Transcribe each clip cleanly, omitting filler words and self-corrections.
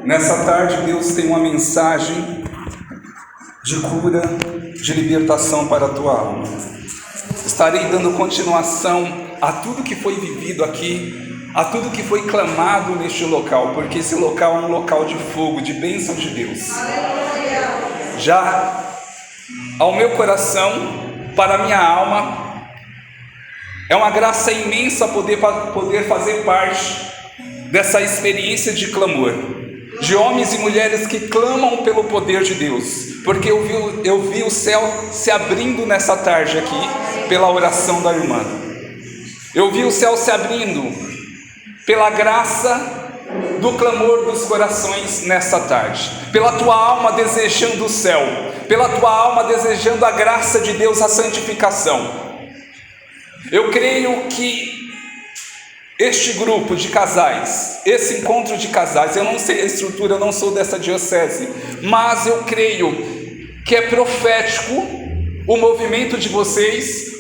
Nessa tarde, Deus tem uma mensagem de cura, de libertação para a tua alma. Estarei dando continuação a tudo que foi vivido aqui, a tudo que foi clamado neste local, porque esse local é um local de fogo, de bênção de Deus. Já ao meu coração, para a minha alma, é uma graça imensa poder fazer parte dessa experiência de clamor, de homens e mulheres que clamam pelo poder de Deus, porque eu vi o céu se abrindo nessa tarde aqui, pela oração da irmã. Eu vi o céu se abrindo pela graça do clamor dos corações nessa tarde, pela tua alma desejando o céu, pela tua alma desejando a graça de Deus, a santificação. Eu creio que este grupo de casais, esse encontro de casais, eu não sei a estrutura, eu não sou dessa diocese, mas eu creio que é profético o movimento de vocês,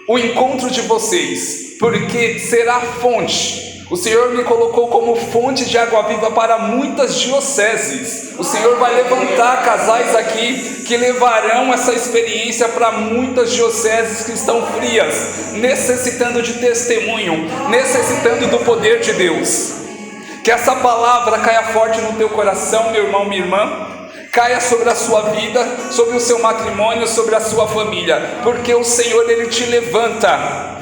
o encontro de vocês, porque será fonte. O Senhor me colocou como fonte de água viva para muitas dioceses. O Senhor vai levantar casais aqui que levarão essa experiência para muitas dioceses que estão frias, necessitando de testemunho, necessitando do poder de Deus. Que essa palavra caia forte no teu coração, meu irmão, minha irmã. Caia sobre a sua vida, sobre o seu matrimônio, sobre a sua família, porque o Senhor, Ele te levanta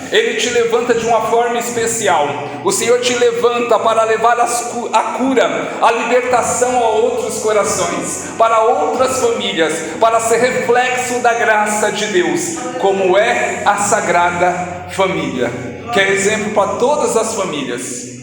de uma forma especial. O Senhor te levanta para levar a cura, a libertação a outros corações, para outras famílias, para ser reflexo da graça de Deus, como é a Sagrada Família, que é exemplo para todas as famílias.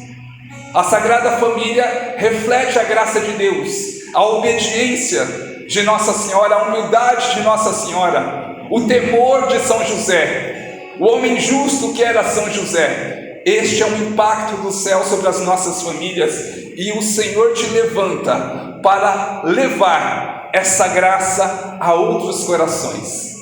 A Sagrada Família reflete a graça de Deus, a obediência de Nossa Senhora, a humildade de Nossa Senhora, o temor de São José, o homem justo que era São José. Este é um impacto do céu sobre as nossas famílias, e o Senhor te levanta para levar essa graça a outros corações.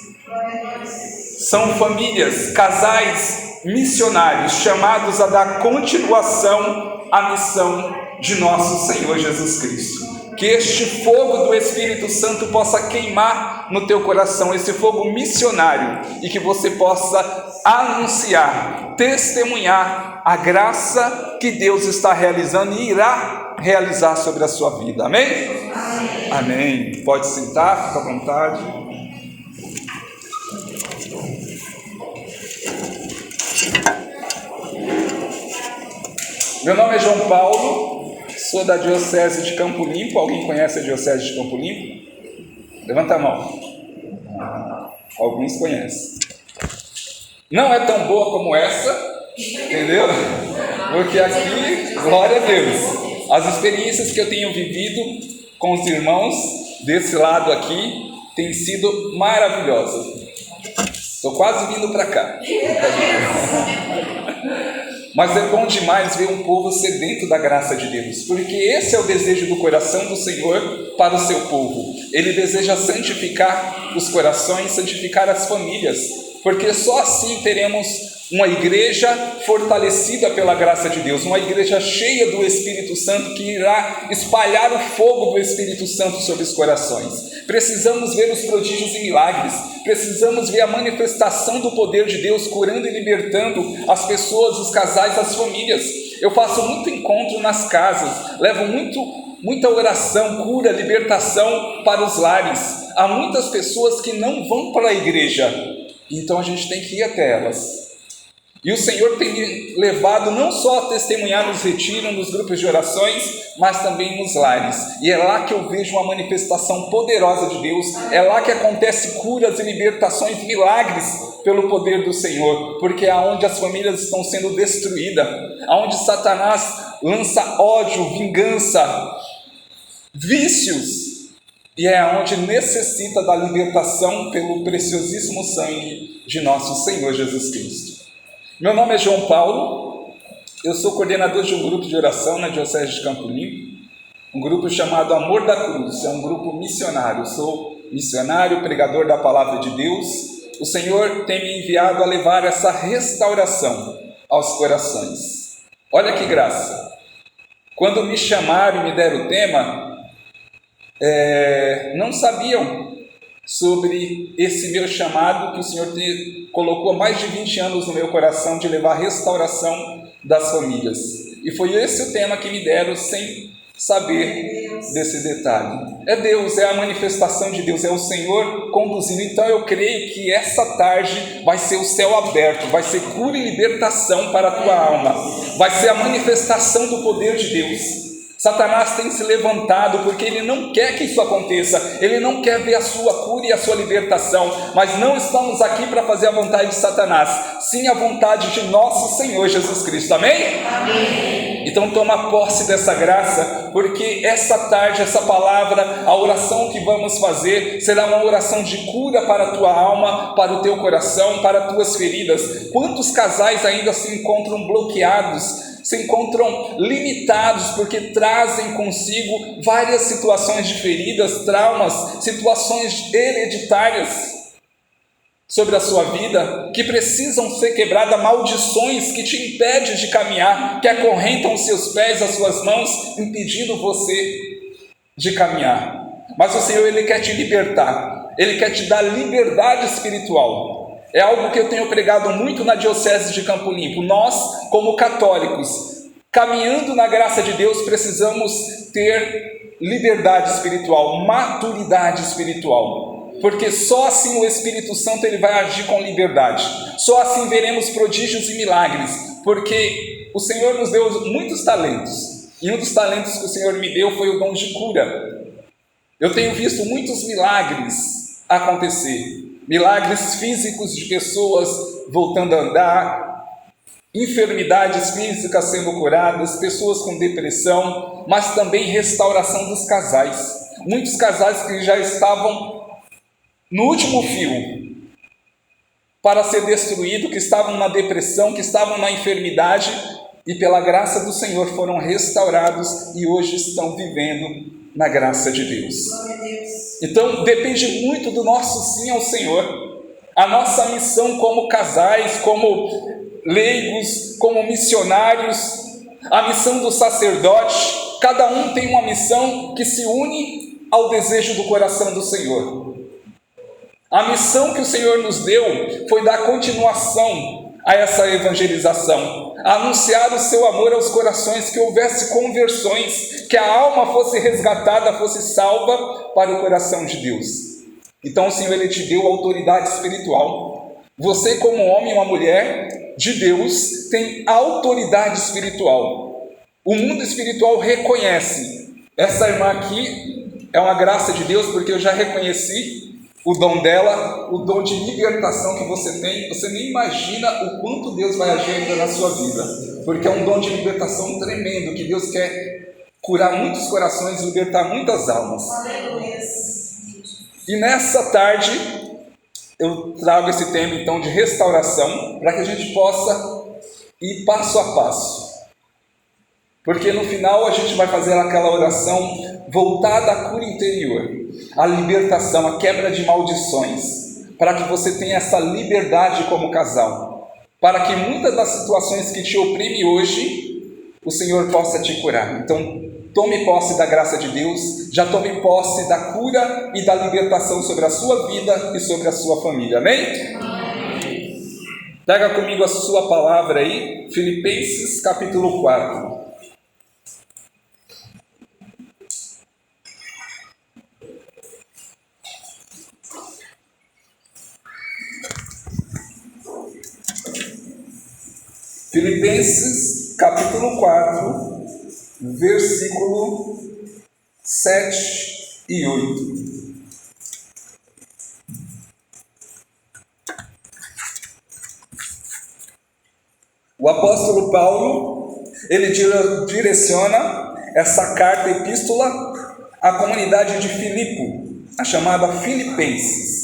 São famílias, casais missionários, chamados a dar continuação à missão de nosso Senhor Jesus Cristo. Que este fogo do Espírito Santo possa queimar no teu coração, esse fogo missionário, e que você possa anunciar, testemunhar a graça que Deus está realizando e irá realizar sobre a sua vida. Amém? Amém. Amém. Pode sentar, fica à vontade. Meu nome é João Paulo. Sou da Diocese de Campo Limpo. Alguém conhece a Diocese de Campo Limpo? Levanta a mão. Alguns conhecem. Não é tão boa como essa, entendeu? Porque aqui, glória a Deus, as experiências que eu tenho vivido com os irmãos desse lado aqui têm sido maravilhosas. Estou quase vindo para cá. Mas é bom demais ver um povo sedento da graça de Deus, porque esse é o desejo do coração do Senhor para o seu povo. Ele deseja santificar os corações, santificar as famílias, porque só assim teremos uma igreja fortalecida pela graça de Deus, uma igreja cheia do Espírito Santo, que irá espalhar o fogo do Espírito Santo sobre os corações. Precisamos ver os prodígios e milagres, precisamos ver a manifestação do poder de Deus, curando e libertando as pessoas, os casais, as famílias. Eu faço muito encontro nas casas, levo muita oração, cura, libertação para os lares. Há muitas pessoas que não vão para a igreja, então a gente tem que ir até elas. E o Senhor tem me levado não só a testemunhar nos retiros, nos grupos de orações, mas também nos lares. E é lá que eu vejo uma manifestação poderosa de Deus, é lá que acontece curas e libertações, milagres pelo poder do Senhor, porque é onde as famílias estão sendo destruídas, aonde Satanás lança ódio, vingança, vícios, e é onde necessita da libertação pelo preciosíssimo sangue de nosso Senhor Jesus Cristo. Meu nome é João Paulo, eu sou coordenador de um grupo de oração na Diocese de Campo Limpo, um grupo chamado Amor da Cruz, é um grupo missionário. Eu sou missionário, pregador da Palavra de Deus. O Senhor tem me enviado a levar essa restauração aos corações. Olha que graça! Quando me chamaram e me deram o tema, não sabiam sobre esse meu chamado que o Senhor colocou há mais de 20 anos no meu coração de levar a restauração das famílias. E foi esse o tema que me deram sem saber desse detalhe. É Deus, é a manifestação de Deus, é o Senhor conduzindo. Então eu creio que essa tarde vai ser o céu aberto, vai ser cura e libertação para a tua alma, vai ser a manifestação do poder de Deus. Satanás tem se levantado porque ele não quer que isso aconteça, ele não quer ver a sua cura e a sua libertação, mas não estamos aqui para fazer a vontade de Satanás, sim a vontade de nosso Senhor Jesus Cristo, amém? Amém. Então toma posse dessa graça, porque essa tarde, essa palavra, a oração que vamos fazer será uma oração de cura para a tua alma, para o teu coração, para as tuas feridas. Quantos casais ainda se encontram bloqueados, se encontram limitados porque trazem consigo várias situações de feridas, traumas, situações hereditárias sobre a sua vida, que precisam ser quebradas, maldições que te impedem de caminhar, que acorrentam os seus pés, as suas mãos, impedindo você de caminhar. Mas o Senhor, Ele quer te libertar, Ele quer te dar liberdade espiritual. É algo que eu tenho pregado muito na Diocese de Campo Limpo. Nós, como católicos, caminhando na graça de Deus, precisamos ter liberdade espiritual, maturidade espiritual. Porque só assim o Espírito Santo ele vai agir com liberdade. Só assim veremos prodígios e milagres. Porque o Senhor nos deu muitos talentos. E um dos talentos que o Senhor me deu foi o dom de cura. Eu tenho visto muitos milagres acontecer. Milagres físicos de pessoas voltando a andar, enfermidades físicas sendo curadas, pessoas com depressão, mas também restauração dos casais. Muitos casais que já estavam no último fio para ser destruído, que estavam na depressão, que estavam na enfermidade, e pela graça do Senhor foram restaurados e hoje estão vivendo na graça de Deus. Então depende muito do nosso sim ao Senhor. A nossa missão como casais, como leigos, como missionários, a missão do sacerdote, cada um tem uma missão que se une ao desejo do coração do Senhor. A missão que o Senhor nos deu foi dar continuação a essa evangelização, anunciar o seu amor aos corações, que houvesse conversões, que a alma fosse resgatada, fosse salva para o coração de Deus. Então o Senhor ele te deu autoridade espiritual. Você, como homem ou uma mulher de Deus, tem autoridade espiritual. O mundo espiritual reconhece. Essa irmã aqui é uma graça de Deus, porque eu já reconheci o dom dela, o dom de libertação que você tem. Você nem imagina o quanto Deus vai agir ainda na sua vida, porque é um dom de libertação tremendo, que Deus quer curar muitos corações, libertar muitas almas. E nessa tarde eu trago esse tema então de restauração, para que a gente possa ir passo a passo, porque no final a gente vai fazer aquela oração voltada à cura interior, a libertação, a quebra de maldições, para que você tenha essa liberdade como casal, para que muitas das situações que te oprimem hoje, o Senhor possa te curar. Então, tome posse da graça de Deus, já tome posse da cura e da libertação sobre a sua vida e sobre a sua família, amém? Amém. Pega comigo a sua palavra aí, Filipenses capítulo 4. Filipenses capítulo 4, versículo 7 e 8. O apóstolo Paulo, ele direciona essa carta epístola à comunidade de Filipo, a chamada Filipenses.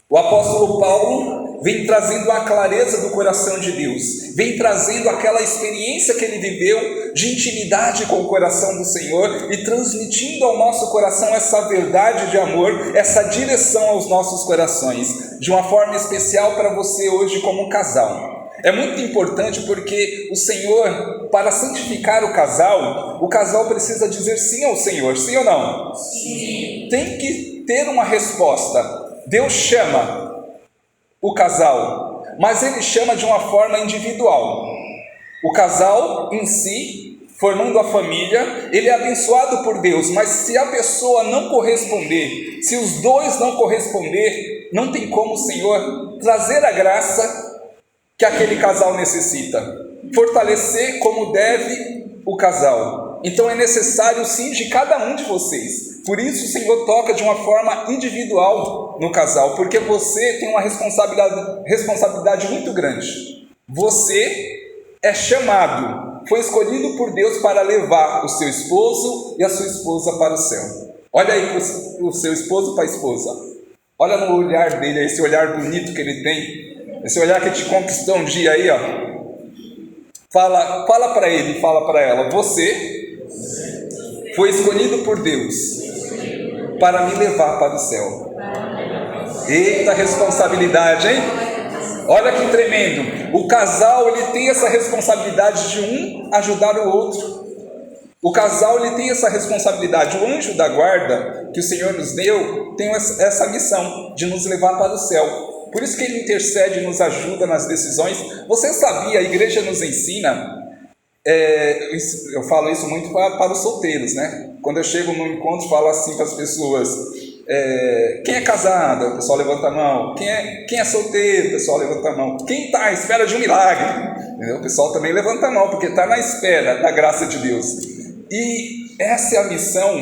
O apóstolo Paulo vem trazendo a clareza do coração de Deus, vem trazendo aquela experiência que ele viveu de intimidade com o coração do Senhor e transmitindo ao nosso coração essa verdade de amor, essa direção aos nossos corações, de uma forma especial para você hoje como casal. É muito importante porque o Senhor, para santificar o casal precisa dizer sim ao Senhor, sim ou não? Sim. Tem que ter uma resposta. Deus chama o casal, mas Ele chama de uma forma individual. O casal em si, formando a família, ele é abençoado por Deus, mas se a pessoa não corresponder, se os dois não corresponder, não tem como o Senhor trazer a graça que aquele casal necessita, fortalecer como deve o casal. Então é necessário sim de cada um de vocês. Por isso o Senhor toca de uma forma individual no casal, porque você tem uma responsabilidade muito grande. Você é chamado, foi escolhido por Deus para levar o seu esposo e a sua esposa para o céu. Olha aí para o seu esposo, para a esposa. Olha no olhar dele, esse olhar bonito que ele tem. Esse olhar que te conquistou um dia aí, ó. Fala para ele, fala para ela: você foi escolhido por Deus para me levar para o céu. Eita responsabilidade, hein? Olha que tremendo. O casal, ele tem essa responsabilidade de um ajudar o outro. O casal, ele tem essa responsabilidade. O anjo da guarda que o Senhor nos deu tem essa missão de nos levar para o céu. Por isso que ele intercede e nos ajuda nas decisões. Você sabia, a igreja nos ensina, eu falo isso muito para os solteiros, né? Quando eu chego no encontro, falo assim para as pessoas: quem é casado? O pessoal levanta a mão. Quem é solteiro? O pessoal levanta a mão. Quem está à espera de um milagre? O pessoal também levanta a mão, porque está na espera da graça de Deus. E essa é a missão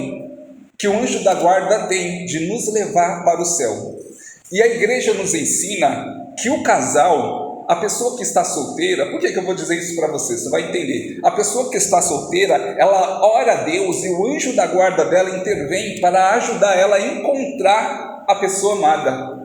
que o anjo da guarda tem, de nos levar para o céu. E a igreja nos ensina que o casal, a pessoa que está solteira, por que eu vou dizer isso para você? Você vai entender. A pessoa que está solteira, ela ora a Deus e o anjo da guarda dela intervém para ajudar ela a encontrar a pessoa amada.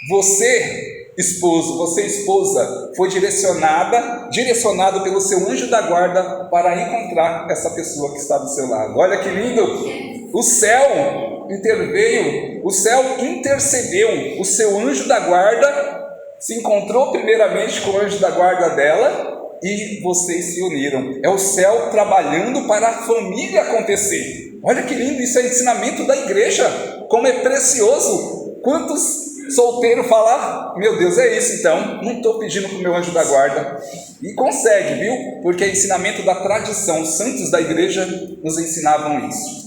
Você, esposo, você, esposa, foi direcionado pelo seu anjo da guarda para encontrar essa pessoa que está do seu lado. Olha que lindo! O céu interveio, o céu intercedeu, o seu anjo da guarda se encontrou primeiramente com o anjo da guarda dela e vocês se uniram. É o céu trabalhando para a família acontecer. Olha que lindo, isso é ensinamento da igreja, como é precioso. Quantos solteiros falam: meu Deus, é isso então, não estou pedindo para o meu anjo da guarda. E consegue, viu? Porque é ensinamento da tradição, os santos da igreja nos ensinavam isso.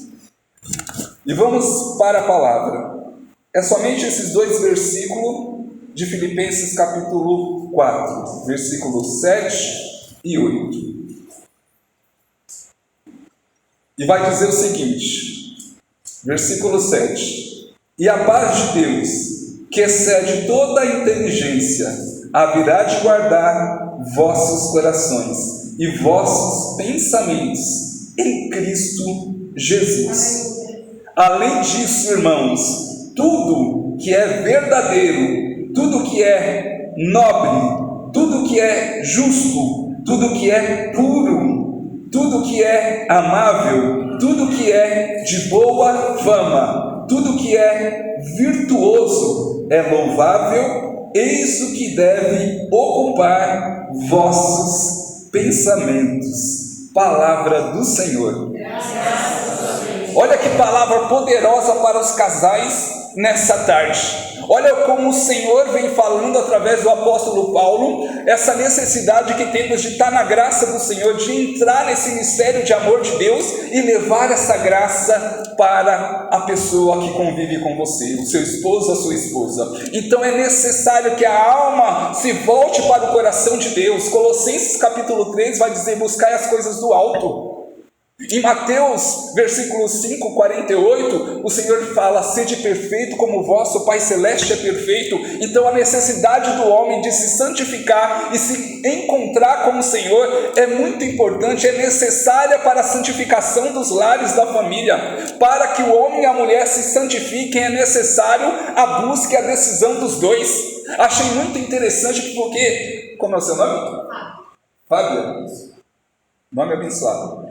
E vamos para a palavra. É somente esses dois versículos de Filipenses capítulo 4, versículos 7 e 8. E vai dizer o seguinte, versículo 7: e a paz de Deus, que excede toda a inteligência, haverá de guardar vossos corações e vossos pensamentos em Cristo Jesus. Além disso, irmãos, tudo que é verdadeiro, tudo que é nobre, tudo que é justo, tudo que é puro, tudo que é amável, tudo que é de boa fama, tudo que é virtuoso, é louvável, eis o que deve ocupar vossos pensamentos. Palavra do Senhor. Olha que palavra poderosa para os casais nessa tarde. Olha como o Senhor vem falando através do apóstolo Paulo, essa necessidade que temos de estar na graça do Senhor, de entrar nesse mistério de amor de Deus e levar essa graça para a pessoa que convive com você, o seu esposo, a sua esposa. Então é necessário que a alma se volte para o coração de Deus. Colossenses capítulo 3 vai dizer: buscai as coisas do alto. Em Mateus, versículo 5, 48, o Senhor fala: sede perfeito como o vosso Pai Celeste é perfeito. Então a necessidade do homem de se santificar e se encontrar com o Senhor é muito importante, é necessária para a santificação dos lares da família. Para que o homem e a mulher se santifiquem, é necessário a busca e a decisão dos dois. Achei muito interessante porque... Como é o seu nome? Fábio. Nome abençoado.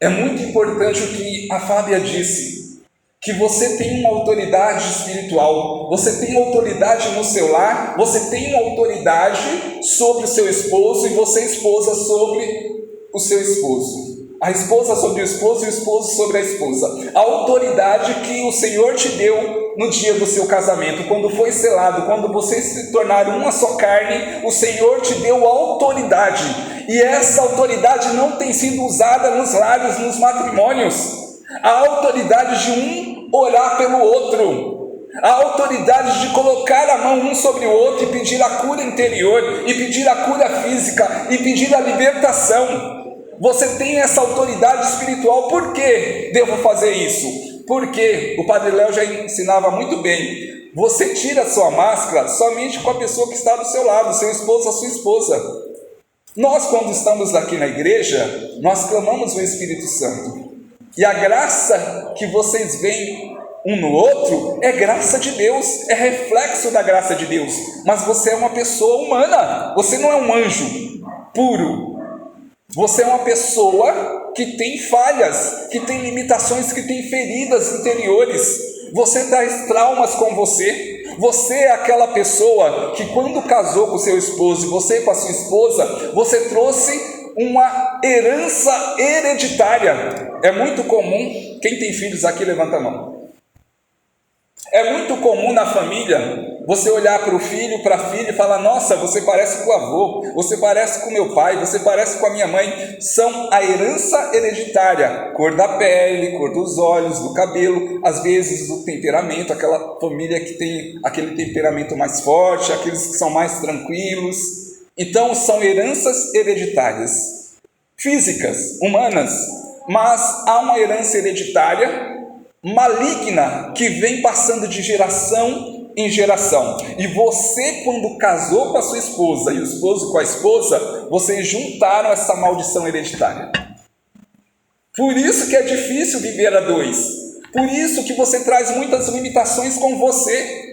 É muito importante o que a Fábia disse. que você tem uma autoridade espiritual, você tem autoridade no seu lar, você tem uma autoridade sobre o seu esposo e você, esposa, sobre o seu esposo. A esposa sobre o esposo e o esposo sobre a esposa. A autoridade que o Senhor te deu no dia do seu casamento, quando foi selado, quando vocês se tornaram uma só carne, o Senhor te deu autoridade. E essa autoridade não tem sido usada nos lares, nos matrimônios. A autoridade de um orar pelo outro. A autoridade de colocar a mão um sobre o outro e pedir a cura interior, e pedir a cura física, e pedir a libertação. Você tem essa autoridade espiritual. Por que devo fazer isso? Porque o Padre Léo já ensinava muito bem. Você tira a sua máscara somente com a pessoa que está do seu lado, seu esposo, a sua esposa. Nós, quando estamos aqui na igreja, nós clamamos o Espírito Santo. E a graça que vocês veem um no outro é graça de Deus, é reflexo da graça de Deus. Mas você é uma pessoa humana, você não é um anjo puro. Você é uma pessoa que tem falhas, que tem limitações, que tem feridas interiores. Você traz traumas com você. Você é aquela pessoa que, quando casou com seu esposo e você com a sua esposa, você trouxe uma herança hereditária. É muito comum, quem tem filhos aqui, levanta a mão. É muito comum na família você olhar para o filho, para a filha e falar: nossa, você parece com o avô, você parece com meu pai, você parece com a minha mãe. São a herança hereditária, cor da pele, cor dos olhos, do cabelo, às vezes o temperamento, aquela família que tem aquele temperamento mais forte, aqueles que são mais tranquilos. Então são heranças hereditárias, físicas, humanas, mas há uma herança hereditária maligna que vem passando de geração em geração. E você, quando casou com a sua esposa e o esposo com a esposa, vocês juntaram essa maldição hereditária. Por isso que é difícil viver a dois. Por isso que você traz muitas limitações com você.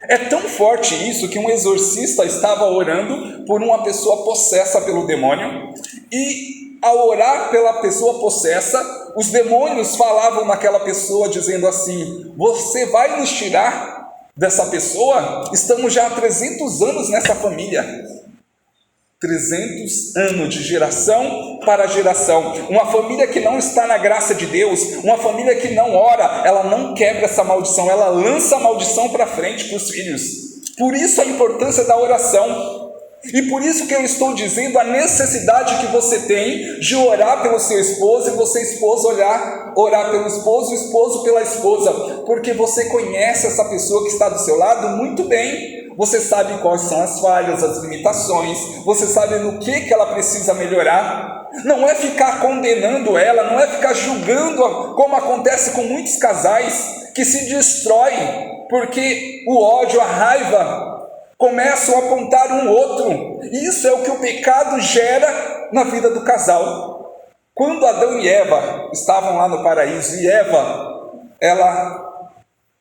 É tão forte isso que um exorcista estava orando por uma pessoa possessa pelo demônio, e ao orar pela pessoa possessa, os demônios falavam naquela pessoa dizendo assim: você vai nos tirar dessa pessoa? Estamos já há 300 anos nessa família. 300 anos de geração para geração. Uma família que não está na graça de Deus, uma família que não ora, ela não quebra essa maldição, ela lança a maldição para frente para os filhos. Por isso a importância da oração. E por isso que eu estou dizendo a necessidade que você tem de orar pelo seu esposo, e você, esposa, orar pelo esposo, o esposo pela esposa, porque você conhece essa pessoa que está do seu lado muito bem. Você sabe quais são as falhas, as limitações, você sabe no que ela precisa melhorar. Não é ficar condenando ela, não é ficar julgando, como acontece com muitos casais que se destroem porque o ódio, a raiva começam a apontar um outro. Isso é o que o pecado gera na vida do casal. Quando Adão e Eva estavam lá no paraíso, e Eva, ela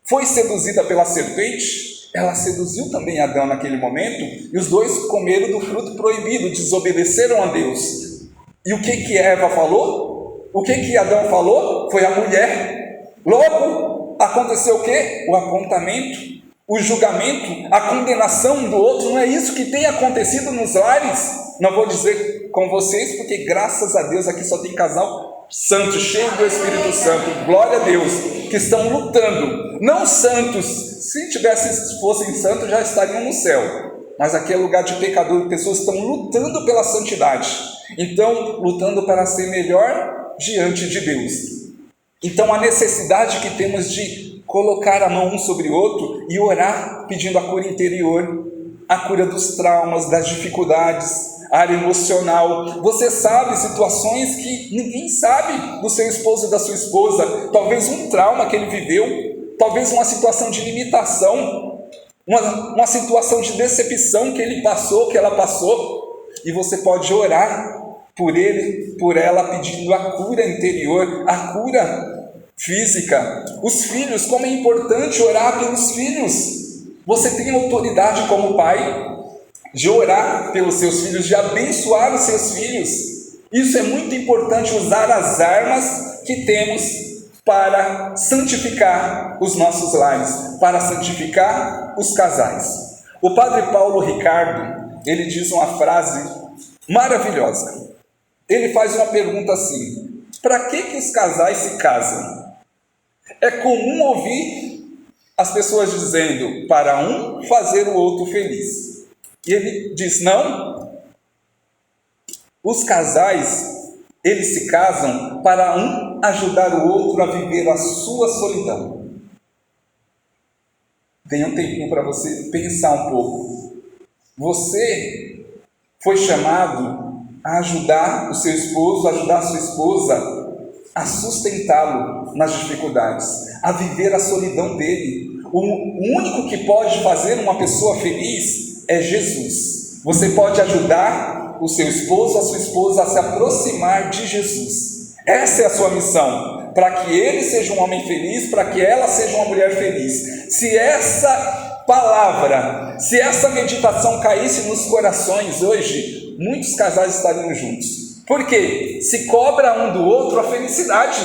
foi seduzida pela serpente, ela seduziu também Adão naquele momento, e os dois comeram do fruto proibido, desobedeceram a Deus. E o que Eva falou? O que Adão falou? Foi a mulher. Logo, aconteceu o quê? O apontamento, o julgamento, a condenação um do outro. Não é isso que tem acontecido nos lares? Não vou dizer com vocês, porque graças a Deus aqui só tem casal santo, cheio do Espírito Santo, glória a Deus, que estão lutando. Não santos, se fossem santos já estariam no céu, mas aqui é lugar de pecador, pessoas estão lutando pela santidade, então lutando para ser melhor diante de Deus. Então a necessidade que temos de colocar a mão um sobre o outro e orar pedindo a cura interior, a cura dos traumas, das dificuldades, a área emocional. Você sabe situações que ninguém sabe do seu esposo e da sua esposa, talvez um trauma que ele viveu, talvez uma situação de limitação, uma situação de decepção que ele passou, que ela passou, e você pode orar por ele, por ela, pedindo a cura interior, a cura física. Os filhos, como é importante orar pelos filhos. Você tem autoridade como pai de orar pelos seus filhos, de abençoar os seus filhos. Isso é muito importante, usar as armas que temos para santificar os nossos lares, para santificar os casais. O padre Paulo Ricardo, ele diz uma frase maravilhosa. Ele faz uma pergunta assim: para que os casais se casam? É comum ouvir as pessoas dizendo, para um fazer o outro feliz. E ele diz, não, os casais, eles se casam para um ajudar o outro a viver a sua solidão. Tenha um tempinho para você pensar um pouco. Você foi chamado a ajudar o seu esposo, a ajudar a sua esposa a sustentá-lo nas dificuldades, a viver a solidão dele. O único que pode fazer uma pessoa feliz é Jesus. Você pode ajudar o seu esposo, a sua esposa a se aproximar de Jesus. Essa é a sua missão, para que ele seja um homem feliz, para que ela seja uma mulher feliz. Se essa palavra, se essa meditação caísse nos corações hoje, muitos casais estariam juntos. Por quê? Se cobra um do outro a felicidade.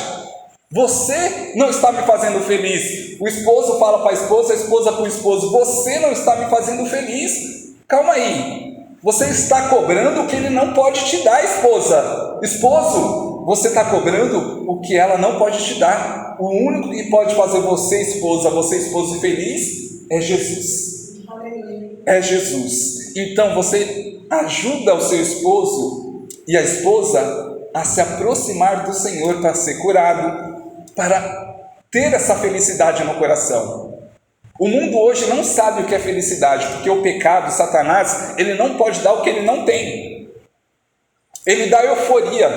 Você não está me fazendo feliz. O esposo fala para a esposa para o esposo, você não está me fazendo feliz. Calma aí, você está cobrando o que ele não pode te dar, esposa. Esposo, você está cobrando o que ela não pode te dar. O único que pode fazer você esposo feliz é Jesus. É Jesus. Então você ajuda o seu esposo e a esposa a se aproximar do Senhor para ser curado, para ter essa felicidade no coração. O mundo hoje não sabe o que é felicidade, porque o pecado, Satanás, ele não pode dar o que ele não tem. Ele dá euforia,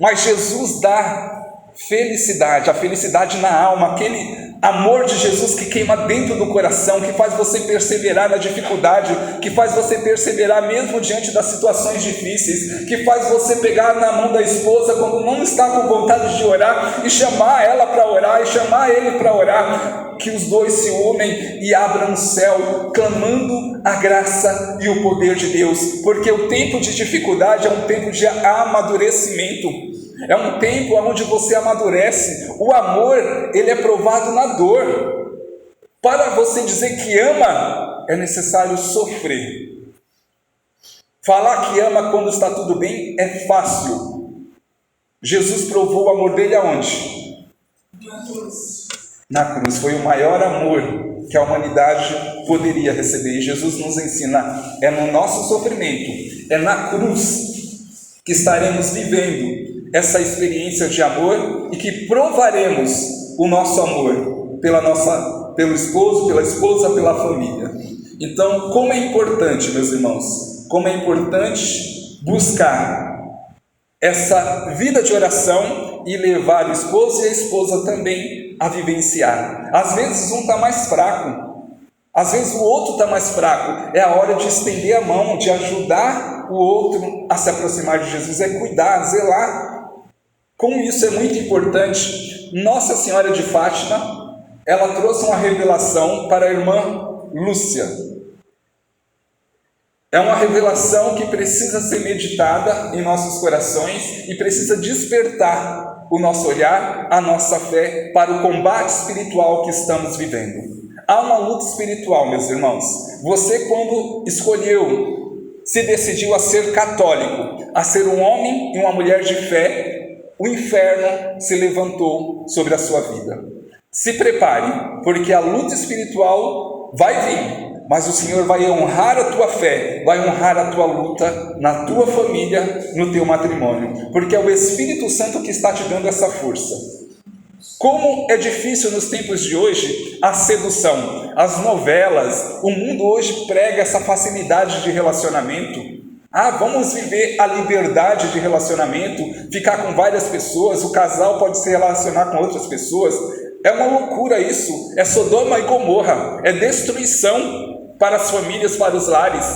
mas Jesus dá felicidade, a felicidade na alma, aquele amor de Jesus que queima dentro do coração, que faz você perseverar na dificuldade, que faz você perseverar mesmo diante das situações difíceis, que faz você pegar na mão da esposa quando não está com vontade de orar e chamar ela para orar e chamar ele para orar, que os dois se unem e abram o céu, clamando a graça e o poder de Deus, porque o tempo de dificuldade é um tempo de amadurecimento. É um tempo onde você amadurece. O amor, ele é provado na dor. Para você dizer que ama, é necessário sofrer. Falar que ama quando está tudo bem é fácil. Jesus provou o amor dele aonde? Na cruz. Na cruz. Foi o maior amor que a humanidade poderia receber. E Jesus nos ensina, é no nosso sofrimento, é na cruz que estaremos vivendo essa experiência de amor e que provaremos o nosso amor pelo esposo, pela esposa, pela família. Então, como é importante, meus irmãos, como é importante buscar essa vida de oração e levar o esposo e a esposa também a vivenciar. Às vezes um está mais fraco, às vezes o outro está mais fraco. É a hora de estender a mão, de ajudar o outro a se aproximar de Jesus, é cuidar, zelar. Como isso é muito importante, Nossa Senhora de Fátima, ela trouxe uma revelação para a irmã Lúcia. É uma revelação que precisa ser meditada em nossos corações e precisa despertar o nosso olhar, a nossa fé para o combate espiritual que estamos vivendo. Há uma luta espiritual, meus irmãos. Você, quando se decidiu a ser católico, a ser um homem e uma mulher de fé, o inferno se levantou sobre a sua vida. Se prepare, porque a luta espiritual vai vir, mas o Senhor vai honrar a tua fé, vai honrar a tua luta na tua família, no teu matrimônio, porque é o Espírito Santo que está te dando essa força. Como é difícil nos tempos de hoje a sedução, as novelas, o mundo hoje prega essa facilidade de relacionamento. Vamos viver a liberdade de relacionamento, ficar com várias pessoas, o casal pode se relacionar com outras pessoas. É uma loucura isso, é Sodoma e Gomorra, é destruição para as famílias, para os lares.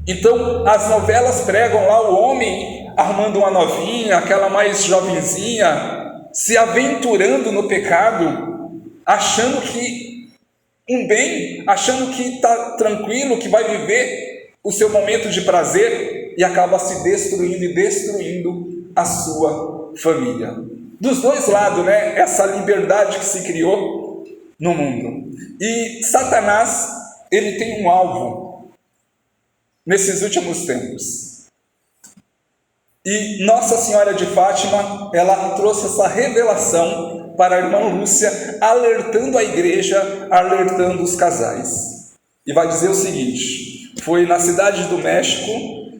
Então as novelas pregam lá o homem arrumando uma novinha, aquela mais jovenzinha, se aventurando no pecado, achando que achando que está tranquilo, que vai viver o seu momento de prazer, e acaba se destruindo e destruindo a sua família. dos dois lados, né? Essa liberdade que se criou no mundo. E Satanás, ele tem um alvo nesses últimos tempos. E Nossa Senhora de Fátima, ela trouxe essa revelação para a irmã Lúcia, alertando a igreja, alertando os casais. E vai dizer o seguinte: foi na cidade do México,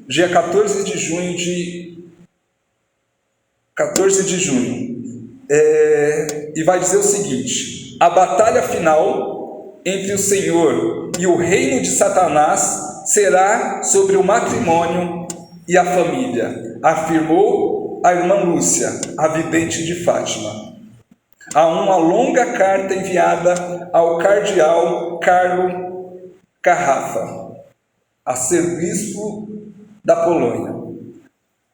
dia 14 de junho e vai dizer o seguinte: a batalha final entre o Senhor e o reino de Satanás será sobre o matrimônio e a família, afirmou a irmã Lúcia, a vidente de Fátima. Há uma longa carta enviada ao cardeal Carlo Carrafa, arcebispo da Polônia.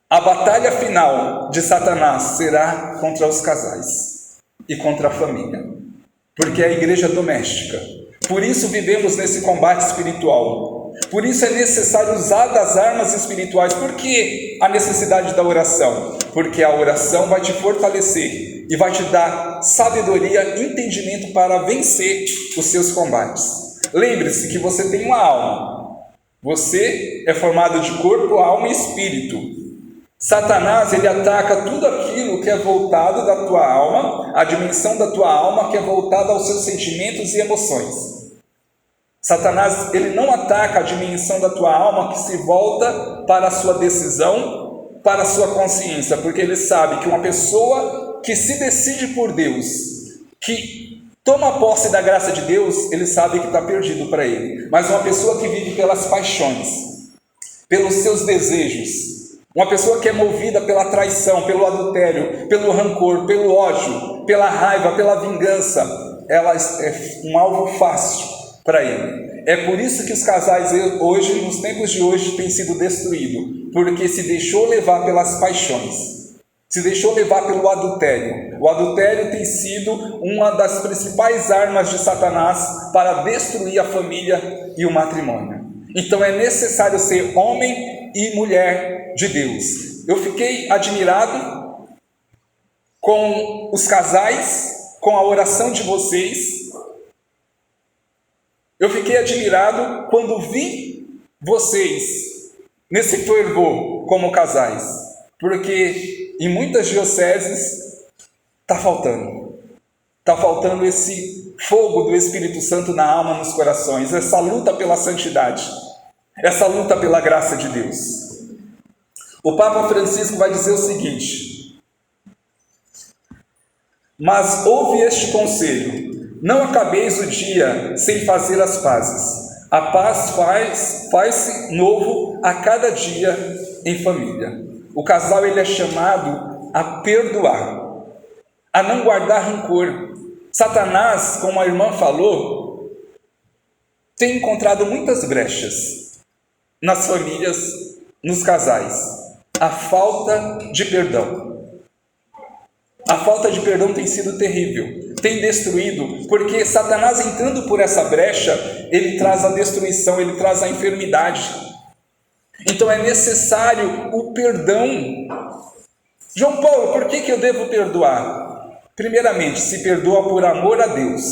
A batalha final de Satanás será contra os casais e contra a família, porque é a igreja doméstica. Por isso vivemos nesse combate espiritual. Por isso é necessário usar das armas espirituais. Por que a necessidade da oração? Porque a oração vai te fortalecer e vai te dar sabedoria e entendimento para vencer os seus combates. Lembre-se que você tem uma alma. Você é formado de corpo, alma e espírito. Satanás, ele ataca tudo aquilo que é voltado da tua alma, a dimensão da tua alma que é voltada aos seus sentimentos e emoções. Satanás, ele não ataca a dimensão da tua alma que se volta para a sua decisão, para a sua consciência, porque ele sabe que uma pessoa que se decide por Deus, que toma posse da graça de Deus, ele sabe que está perdido para ele. Mas uma pessoa que vive pelas paixões, pelos seus desejos, uma pessoa que é movida pela traição, pelo adultério, pelo rancor, pelo ódio, pela raiva, pela vingança, ela é um alvo fácil para ele. É por isso que os casais hoje, nos tempos de hoje, têm sido destruídos, porque se deixou levar pelas paixões, se deixou levar pelo adultério. O adultério tem sido uma das principais armas de Satanás para destruir a família e o matrimônio. Então é necessário ser homem e mulher de Deus. Eu fiquei admirado com os casais, com a oração de vocês. Eu fiquei admirado quando vi vocês nesse fervor como casais, porque em muitas dioceses está faltando esse fogo do Espírito Santo na alma, nos corações, essa luta pela santidade, essa luta pela graça de Deus. O Papa Francisco vai dizer o seguinte: mas ouve este conselho: não acabeis o dia sem fazer as pazes. A paz faz-se novo a cada dia em família. O casal, ele é chamado a perdoar, a não guardar rancor. Satanás, como a irmã falou, tem encontrado muitas brechas nas famílias, nos casais. A falta de perdão. A falta de perdão tem sido terrível, tem destruído, porque Satanás, entrando por essa brecha, ele traz a destruição, ele traz a enfermidade. Então é necessário o perdão. João Paulo, por que eu devo perdoar? Primeiramente, se perdoa por amor a Deus.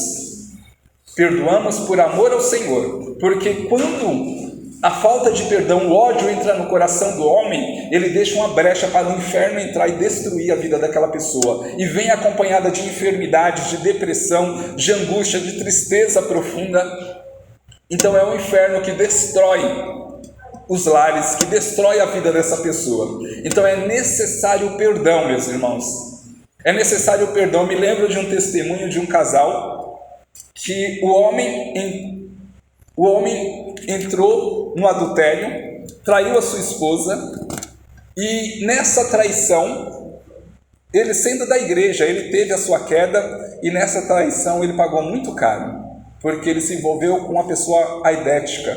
Perdoamos por amor ao Senhor, porque quando a falta de perdão, o ódio entra no coração do homem, ele deixa uma brecha para o inferno entrar e destruir a vida daquela pessoa. E vem acompanhada de enfermidades, de depressão, de angústia, de tristeza profunda. Então é o inferno que destrói os lares, que destrói a vida dessa pessoa. Então é necessário o perdão, meus irmãos. É necessário o perdão. Me lembro de um testemunho de um casal que o homem entrou no adultério, traiu a sua esposa, e nessa traição, ele sendo da igreja, ele teve a sua queda, e nessa traição ele pagou muito caro, porque ele se envolveu com uma pessoa aidética,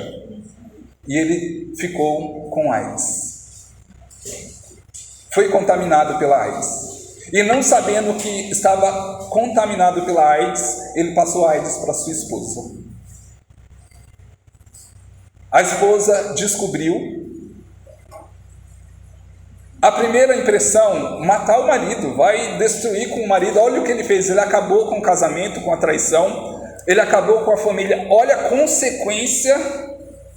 e ele ficou com AIDS. Foi contaminado pela AIDS. E não sabendo que estava contaminado pela AIDS, ele passou a AIDS para sua esposa. A esposa descobriu A primeira impressão, matar o marido, vai destruir com o marido. Olha o que ele fez, ele acabou com o casamento, com a traição, ele acabou com a família. Olha a consequência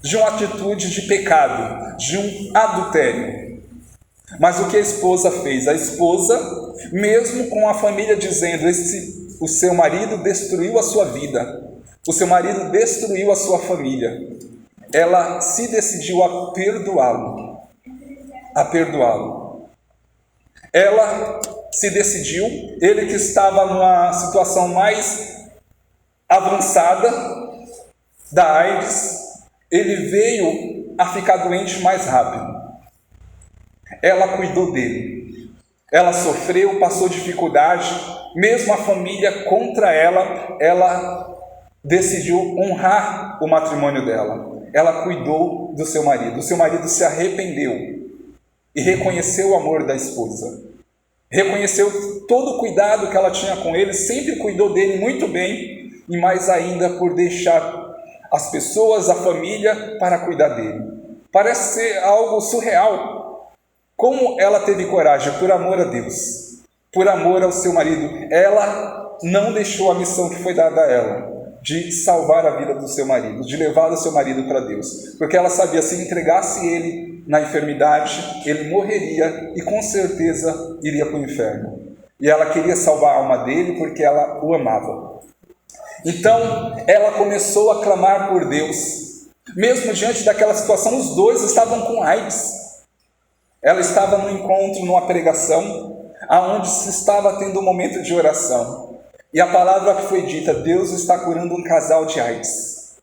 de uma atitude de pecado, de um adultério. Mas o que a esposa fez? A esposa, mesmo com a família dizendo, o seu marido destruiu a sua vida, o seu marido destruiu a sua família, ela se decidiu a perdoá-lo. Ela se decidiu, ele que estava numa situação mais avançada da AIDS, ele veio a ficar doente mais rápido. Ela cuidou dele, ela sofreu, passou dificuldade, mesmo a família contra ela, ela decidiu honrar o matrimônio dela. Ela cuidou do seu marido, o seu marido se arrependeu e reconheceu o amor da esposa, reconheceu todo o cuidado que ela tinha com ele, sempre cuidou dele muito bem, e mais ainda por deixar as pessoas, a família, para cuidar dele. Parece ser algo surreal. Como ela teve coragem? Por amor a Deus, por amor ao seu marido. Ela não deixou a missão que foi dada a ela, de salvar a vida do seu marido, de levar o seu marido para Deus, porque ela sabia, se entregasse ele na enfermidade, ele morreria e com certeza iria para o inferno. E ela queria salvar a alma dele porque ela o amava. Então ela começou a clamar por Deus, mesmo diante daquela situação. Os dois estavam com AIDS. Ela estava num encontro, numa pregação, aonde se estava tendo um momento de oração. E a palavra que foi dita, Deus está curando um casal de AIDS.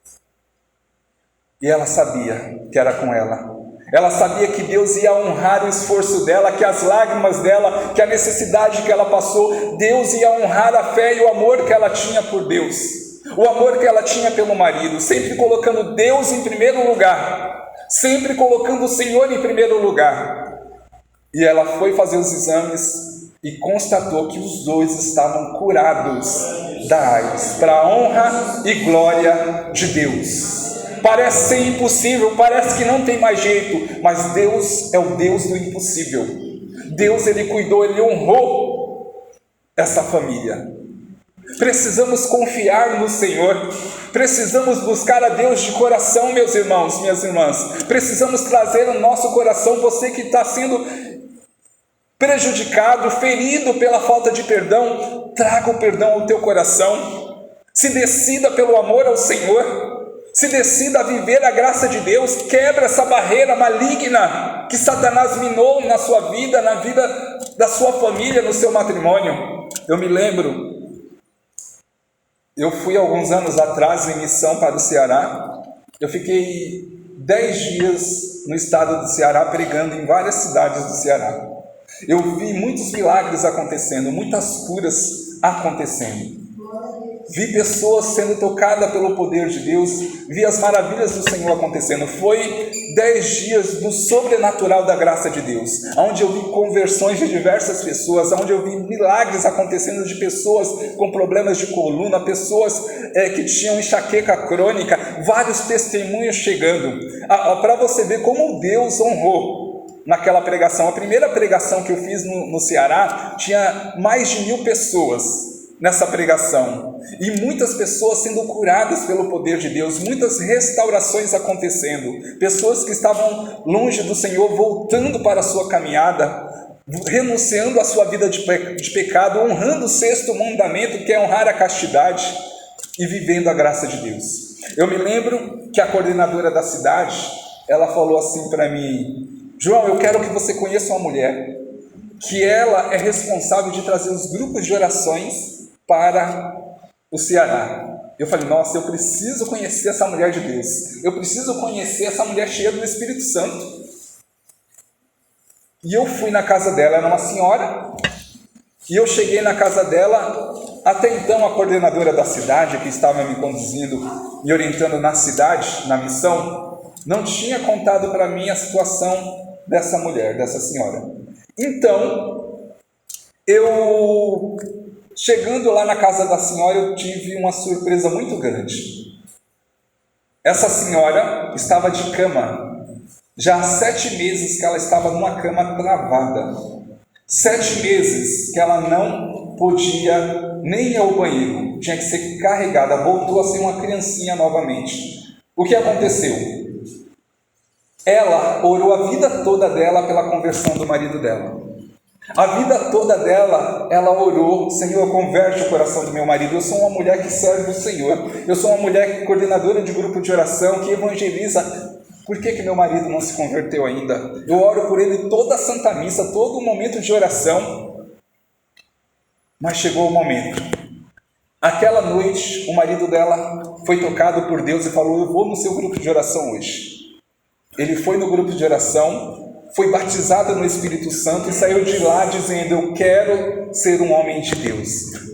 E ela sabia que era com ela. Ela sabia que Deus ia honrar o esforço dela, que as lágrimas dela, que a necessidade que ela passou, Deus ia honrar a fé e o amor que ela tinha por Deus. O amor que ela tinha pelo marido, sempre colocando Deus em primeiro lugar, sempre colocando o Senhor em primeiro lugar. E ela foi fazer os exames e constatou que os dois estavam curados da AIDS, para a honra e glória de Deus. Parece ser impossível, parece que não tem mais jeito, mas Deus é o Deus do impossível. Deus, Ele cuidou, Ele honrou essa família. Precisamos confiar no Senhor, precisamos buscar a Deus de coração, meus irmãos, minhas irmãs. Precisamos trazer no nosso coração, você que está sendo prejudicado, ferido pela falta de perdão, traga o perdão ao teu coração, se decida pelo amor ao Senhor, se decida a viver a graça de Deus, quebra essa barreira maligna que Satanás minou na sua vida, na vida da sua família, no seu matrimônio. Eu me lembro, eu fui alguns anos atrás em missão para o Ceará, eu fiquei 10 dias no estado do Ceará pregando em várias cidades do Ceará. Eu vi muitos milagres acontecendo, muitas curas acontecendo. Vi pessoas sendo tocadas pelo poder de Deus, vi as maravilhas do Senhor acontecendo. Foi 10 dias do sobrenatural da graça de Deus, onde eu vi conversões de diversas pessoas, onde eu vi milagres acontecendo de pessoas com problemas de coluna, pessoas que tinham enxaqueca crônica, vários testemunhos chegando, para você ver como Deus honrou naquela pregação. A primeira pregação que eu fiz no Ceará, tinha mais de 1000 pessoas nessa pregação, e muitas pessoas sendo curadas pelo poder de Deus, muitas restaurações acontecendo, pessoas que estavam longe do Senhor, voltando para a sua caminhada, renunciando à sua vida de pecado, honrando o 6º mandamento, que é honrar a castidade, e vivendo a graça de Deus. Eu me lembro que a coordenadora da cidade, ela falou assim para mim: João, eu quero que você conheça uma mulher, que ela é responsável de trazer os grupos de orações para o Ceará. Eu falei, nossa, eu preciso conhecer essa mulher de Deus, eu preciso conhecer essa mulher cheia do Espírito Santo. E eu fui na casa dela, era uma senhora, e eu cheguei na casa dela. Até então a coordenadora da cidade, que estava me conduzindo e orientando na cidade, na missão, não tinha contado para mim a situação dessa mulher, dessa senhora. Então, chegando lá na casa da senhora, eu tive uma surpresa muito grande. Essa senhora estava de cama, Já há 7 meses que ela estava numa cama travada. 7 meses que ela não podia nem ir ao banheiro. Tinha que ser carregada. Voltou a ser uma criancinha novamente. O que aconteceu? Ela orou a vida toda dela pela conversão do marido dela. A vida toda dela, ela orou: Senhor, converte o coração do meu marido. Eu sou uma mulher que serve o Senhor. Eu sou uma mulher coordenadora de grupo de oração, que evangeliza. Por que meu marido não se converteu ainda? Eu oro por ele toda a Santa Missa, todo momento de oração. Mas chegou o momento. Aquela noite, o marido dela foi tocado por Deus e falou: eu vou no seu grupo de oração hoje. Ele foi no grupo de oração, foi batizado no Espírito Santo e saiu de lá dizendo: eu quero ser um homem de Deus.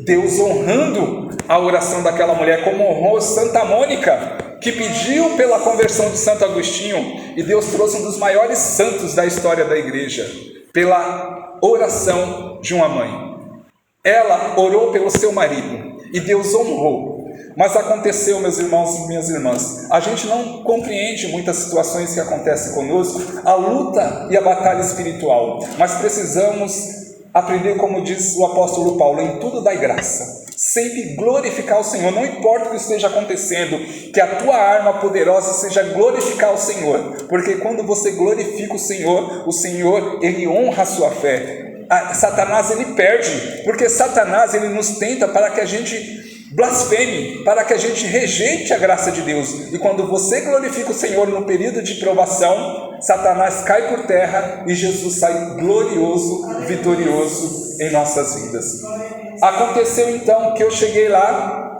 Deus honrando a oração daquela mulher, como honrou Santa Mônica, que pediu pela conversão de Santo Agostinho, e Deus trouxe um dos maiores santos da história da igreja, pela oração de uma mãe. Ela orou pelo seu marido, e Deus honrou. Mas aconteceu, meus irmãos e minhas irmãs, a gente não compreende muitas situações que acontecem conosco, a luta e a batalha espiritual, mas precisamos aprender, como diz o apóstolo Paulo: em tudo dai graça, sempre glorificar o Senhor, não importa o que esteja acontecendo, que a tua arma poderosa seja glorificar o Senhor, porque quando você glorifica o Senhor, Ele honra a sua fé. Satanás, ele perde, porque Satanás, ele nos tenta para que a gente blasfeme, para que a gente rejeite a graça de Deus. E quando você glorifica o Senhor no período de provação, Satanás cai por terra e Jesus sai glorioso, vitorioso em nossas vidas. Aconteceu então que eu cheguei lá,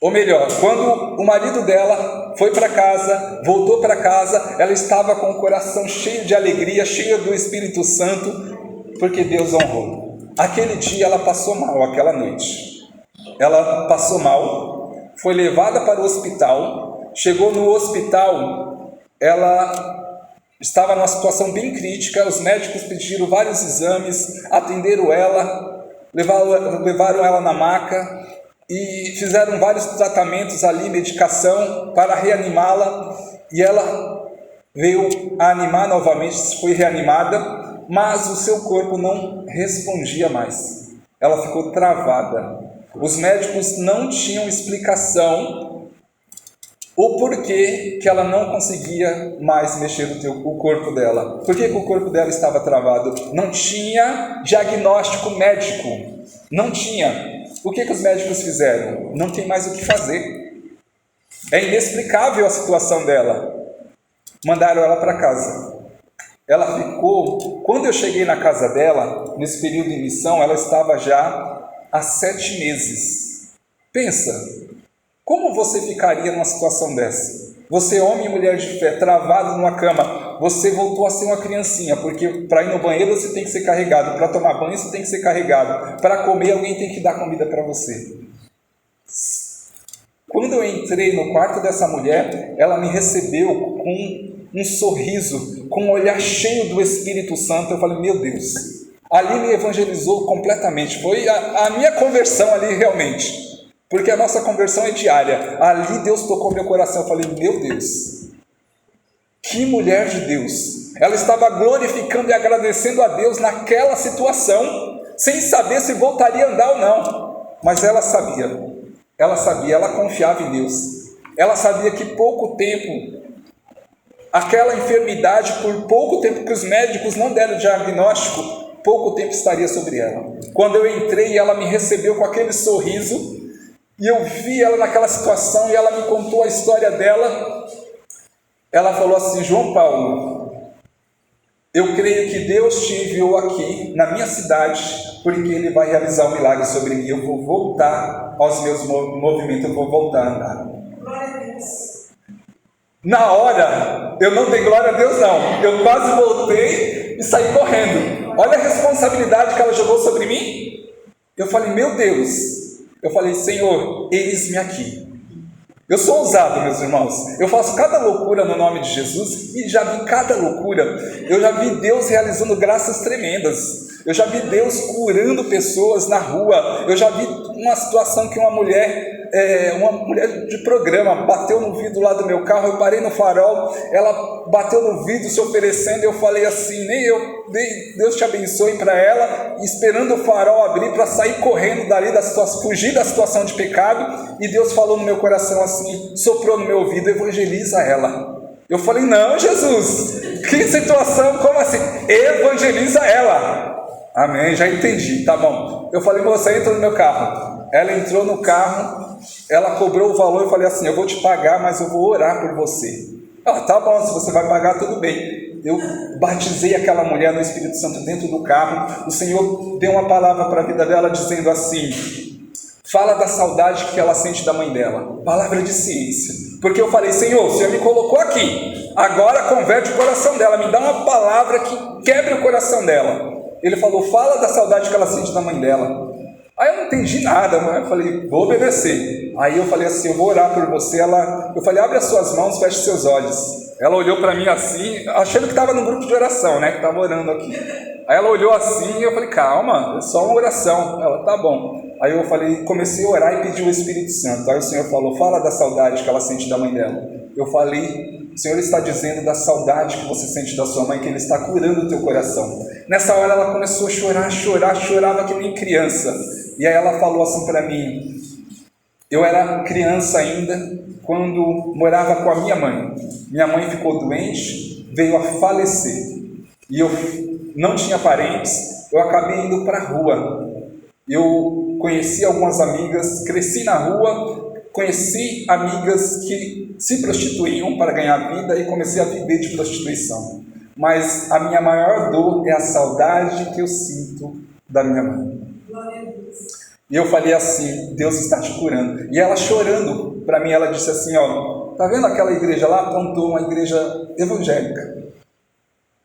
ou melhor, quando o marido dela foi para casa, voltou para casa, ela estava com o coração cheio de alegria, cheia do Espírito Santo, porque Deus honrou. Aquele dia ela passou mal, aquela noite. Ela passou mal, foi levada para o hospital. Chegou no hospital, ela estava numa situação bem crítica. Os médicos pediram vários exames, atenderam ela, levaram ela na maca e fizeram vários tratamentos ali, medicação para reanimá-la, e ela veio a animar novamente, foi reanimada, mas o seu corpo não respondia mais. Ela ficou travada. Os médicos não tinham explicação o porquê que ela não conseguia mais mexer o corpo dela. Por que o corpo dela estava travado? Não tinha diagnóstico médico. Não tinha. O que os médicos fizeram? Não tem mais o que fazer. É inexplicável a situação dela. Mandaram ela para casa. Ela ficou... Quando eu cheguei na casa dela, nesse período de missão, ela estava já há 7 meses. Pensa, como você ficaria numa situação dessa? Você, homem e mulher de fé, travado numa cama, você voltou a ser uma criancinha, porque para ir no banheiro você tem que ser carregado, para tomar banho você tem que ser carregado, para comer alguém tem que dar comida para você. Quando eu entrei no quarto dessa mulher, ela me recebeu com um sorriso, com um olhar cheio do Espírito Santo. Eu falei: meu Deus, ali me evangelizou completamente. Foi a minha conversão ali realmente, porque a nossa conversão é diária. Ali Deus tocou meu coração. Eu falei: meu Deus, que mulher de Deus. Ela estava glorificando e agradecendo a Deus naquela situação, sem saber se voltaria a andar ou não, mas ela sabia, ela confiava em Deus. Ela sabia que pouco tempo, aquela enfermidade, por pouco tempo que os médicos não deram diagnóstico, pouco tempo estaria sobre ela. Quando eu entrei, ela me recebeu com aquele sorriso, e eu vi ela naquela situação, e ela me contou a história dela. Ela falou assim: João Paulo, eu creio que Deus te enviou aqui na minha cidade, porque Ele vai realizar um milagre sobre mim. Eu vou voltar aos meus movimentos, eu vou voltar a andar. Glória a Deus. Na hora, eu não dei glória a Deus não, eu quase voltei e saí correndo. Olha a responsabilidade que ela jogou sobre mim. Eu falei: meu Deus, eu falei: Senhor, eis-me aqui. Eu sou ousado, meus irmãos, eu faço cada loucura no nome de Jesus, e já vi cada loucura. Eu já vi Deus realizando graças tremendas, eu já vi Deus curando pessoas na rua, eu já vi uma situação que uma mulher uma mulher de programa, bateu no vidro lá do meu carro, eu parei no farol, ela bateu no vidro se oferecendo, eu falei assim, Deus te abençoe para ela, esperando o farol abrir para sair correndo dali da situação, fugir da situação de pecado, e Deus falou no meu coração assim, soprou no meu ouvido, evangeliza ela. Eu falei, não, Jesus, que situação, como assim? Evangeliza ela. Amém, já entendi, tá bom. Eu falei, moça, entra no meu carro. Ela entrou no carro, ela cobrou o valor, eu falei assim, eu vou te pagar, mas eu vou orar por você. Ela, tá bom, se você vai pagar, tudo bem. Eu batizei aquela mulher no Espírito Santo dentro do carro, o Senhor deu uma palavra para a vida dela, dizendo assim, fala da saudade que ela sente da mãe dela, palavra de ciência, porque eu falei, Senhor, o Senhor me colocou aqui, agora converte o coração dela, me dá uma palavra que quebre o coração dela. Ele falou, fala da saudade que ela sente da mãe dela. Aí eu não entendi nada, mas eu falei, vou obedecer. Aí eu falei assim, eu vou orar por você. Eu falei, abre as suas mãos, feche seus olhos. Ela olhou para mim assim, achando que estava no grupo de oração, né, que estava orando aqui. Aí ela olhou assim e eu falei, calma, é só uma oração. Ela, tá bom. Aí eu falei, comecei a orar e pedi o Espírito Santo. Aí o Senhor falou, fala da saudade que ela sente da mãe dela. Eu falei, o Senhor está dizendo da saudade que você sente da sua mãe, que Ele está curando o teu coração. Nessa hora ela começou a chorar, chorava que nem criança. E aí ela falou assim para mim, eu era criança ainda, quando morava com a minha mãe. Minha mãe ficou doente, veio a falecer. E eu não tinha parentes, eu acabei indo para a rua. Eu conheci algumas amigas, cresci na rua, conheci amigas que se prostituíam para ganhar vida e comecei a viver de prostituição. Mas a minha maior dor é a saudade que eu sinto da minha mãe. E eu falei assim, Deus está te curando. E ela chorando para mim, ela disse assim, ó, tá vendo aquela igreja lá? Apontou uma igreja evangélica.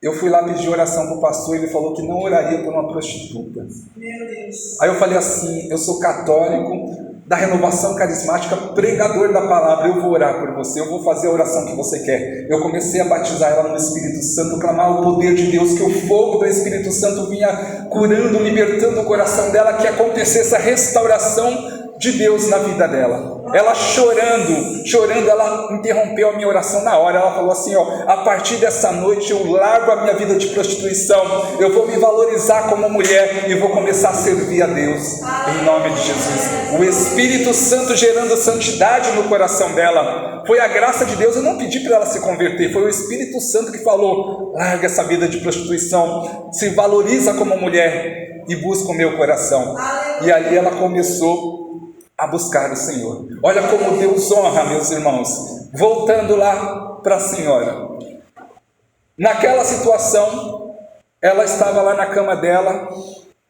Eu fui lá pedir oração para o pastor, ele falou que não oraria por uma prostituta. Meu Deus. Aí eu falei assim, eu sou católico, da renovação carismática, pregador da palavra, eu vou orar por você, eu vou fazer a oração que você quer. Eu comecei a batizar ela no Espírito Santo, clamar o poder de Deus, que o fogo do Espírito Santo vinha curando, libertando o coração dela, que acontecesse a restauração de Deus na vida dela. Ela chorando, ela interrompeu a minha oração na hora. Ela falou assim, ó, a partir dessa noite eu largo a minha vida de prostituição, eu vou me valorizar como mulher e vou começar a servir a Deus, em nome de Jesus. O Espírito Santo gerando santidade no coração dela. Foi a graça de Deus, eu não pedi para ela se converter, foi o Espírito Santo que falou, larga essa vida de prostituição, se valoriza como mulher e busca o meu coração. E ali ela começou a buscar o Senhor. Olha como Deus honra, meus irmãos. Voltando lá para a senhora. Naquela situação, ela estava lá na cama dela.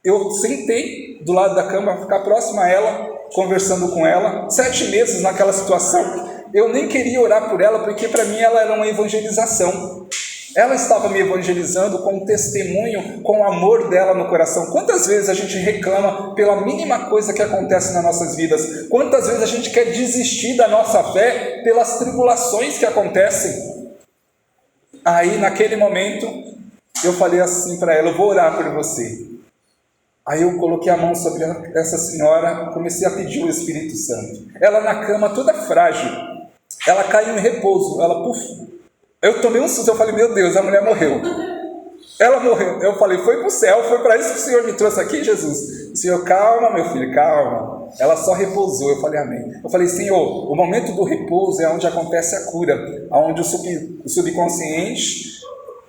Eu sentei do lado da cama, ficar próximo a ela, conversando com ela. 7 meses naquela situação. Eu nem queria orar por ela, porque para mim ela era uma evangelização. Ela estava me evangelizando com um testemunho, com o amor dela no coração. Quantas vezes a gente reclama pela mínima coisa que acontece nas nossas vidas? Quantas vezes a gente quer desistir da nossa fé pelas tribulações que acontecem? Aí, naquele momento, eu falei assim para ela, eu vou orar por você. Aí eu coloquei a mão sobre essa senhora, comecei a pedir o Espírito Santo. Ela na cama, toda frágil, ela caiu em repouso, ela puf. Eu tomei um susto, eu falei, meu Deus, a mulher morreu. Ela morreu. Eu falei, foi para o céu, foi para isso que o Senhor me trouxe aqui, Jesus. O Senhor, calma, meu filho, calma. Ela só repousou, eu falei, amém. Eu falei, Senhor, o momento do repouso é onde acontece a cura, onde o subconsciente,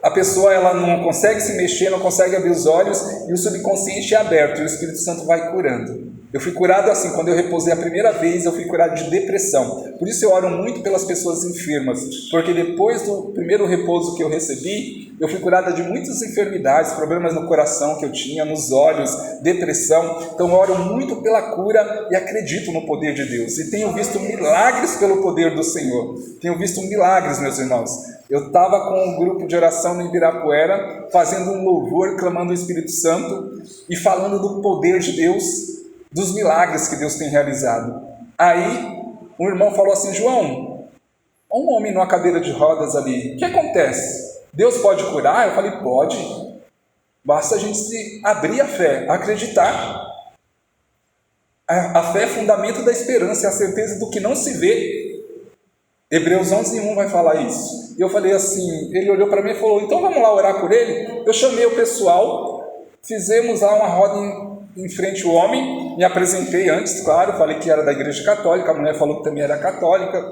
a pessoa ela não consegue se mexer, não consegue abrir os olhos, e o subconsciente é aberto, e o Espírito Santo vai curando. Eu fui curado assim, quando eu repousei a primeira vez, eu fui curado de depressão. Por isso eu oro muito pelas pessoas enfermas, porque depois do primeiro repouso que eu recebi, eu fui curada de muitas enfermidades, problemas no coração que eu tinha, nos olhos, depressão. Então eu oro muito pela cura e acredito no poder de Deus. E tenho visto milagres pelo poder do Senhor. Tenho visto milagres, meus irmãos. Eu estava com um grupo de oração no Ibirapuera, fazendo um louvor, clamando o Espírito Santo e falando do poder de Deus, dos milagres que Deus tem realizado. Aí, um irmão falou assim, João, um homem numa cadeira de rodas ali, o que acontece? Deus pode curar? Eu falei, pode. Basta a gente se abrir a fé, acreditar. A fé é fundamento da esperança, é a certeza do que não se vê. Hebreus 11:1 vai falar isso. E eu falei assim, ele olhou para mim e falou, então vamos lá orar por ele? Eu chamei o pessoal, fizemos lá uma roda em frente ao homem, me apresentei antes, claro, falei que era da igreja católica, a mulher falou que também era católica.